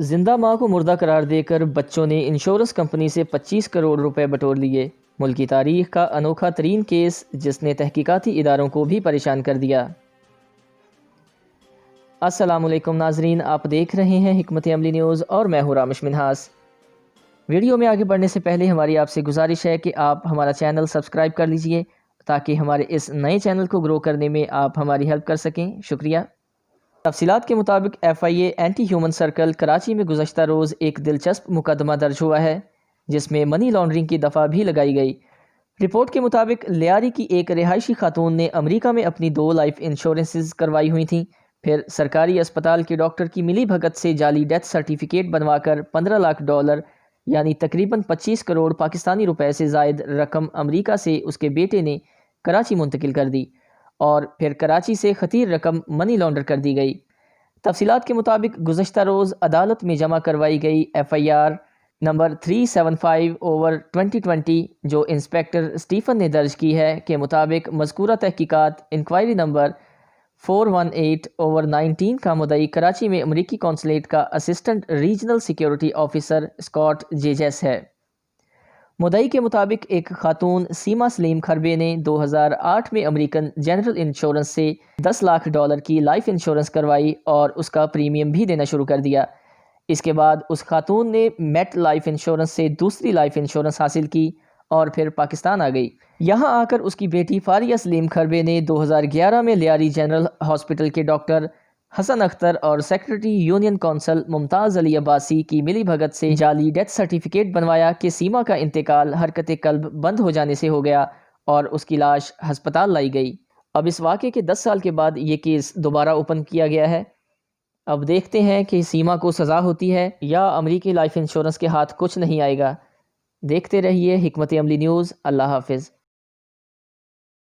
زندہ ماں کو مردہ قرار دے کر بچوں نے انشورنس کمپنی سے 25 کروڑ روپے بٹور لیے۔ ملک کی تاریخ کا انوکھا ترین کیس جس نے تحقیقاتی اداروں کو بھی پریشان کر دیا۔ السلام علیکم ناظرین، آپ دیکھ رہے ہیں حکمت عملی نیوز اور میں ہوں رامش منہاس۔ ویڈیو میں آگے بڑھنے سے پہلے ہماری آپ سے گزارش ہے کہ آپ ہمارا چینل سبسکرائب کر لیجئے تاکہ ہمارے اس نئے چینل کو گرو کرنے میں آپ ہماری ہیلپ کر سکیں۔ شکریہ۔ تفصیلات کے مطابق FIA anti human circle Karachi میں گزشتہ روز ایک دلچسپ مقدمہ درج ہوا ہے جس میں منی لانڈرنگ کی دفعہ بھی لگائی گئی۔ رپورٹ کے مطابق لیاری کی ایک رہائشی خاتون نے امریکہ میں اپنی 2 لائف انشورنسز کروائی ہوئی تھیں، پھر سرکاری اسپتال کے ڈاکٹر کی ملی بھگت سے جعلی ڈیتھ سرٹیفکیٹ بنوا کر $15 لاکھ یعنی تقریباً 25 کروڑ پاکستانی روپے سے زائد رقم امریکہ سے اس کے بیٹے نے کراچی منتقل کر دی اور پھر کراچی سے خطیر رقم منی لانڈر کر دی گئی۔ تفصیلات کے مطابق گزشتہ روز عدالت میں جمع کروائی گئی FIR نمبر 375/2020 جو انسپیکٹر اسٹیفن نے درج کی ہے کے مطابق مذکورہ تحقیقات انکوائری نمبر 418/19 کا مدعی کراچی میں امریکی قونصلیٹ کا assistant regional security officer Scott جیجس ہے۔ مدعی کے مطابق ایک خاتون سیما سلیم کھربے نے 2008 میں امریکن جنرل انشورنس سے $10 لاکھ کی لائف انشورنس کروائی اور اس کا پریمیم بھی دینا شروع کر دیا۔ اس کے بعد اس خاتون نے میٹ لائف انشورنس سے دوسری لائف انشورنس حاصل کی اور پھر پاکستان آ گئی۔ یہاں آ کر اس کی بیٹی فاریہ سلیم کھربے نے 2011 میں لیاری جنرل ہاسپٹل کے ڈاکٹر حسن اختر اور سیکرٹری یونین کونسل ممتاز علی عباسی کی ملی بھگت سے جعلی ڈیتھ سرٹیفکیٹ بنوایا کہ سیما کا انتقال حرکت قلب بند ہو جانے سے ہو گیا اور اس کی لاش ہسپتال لائی گئی۔ اب اس واقعے کے 10 سال کے بعد یہ کیس دوبارہ اوپن کیا گیا ہے۔ اب دیکھتے ہیں کہ سیما کو سزا ہوتی ہے یا امریکی لائف انشورنس کے ہاتھ کچھ نہیں آئے گا۔ دیکھتے رہیے حکمت عملی نیوز۔ اللہ حافظ۔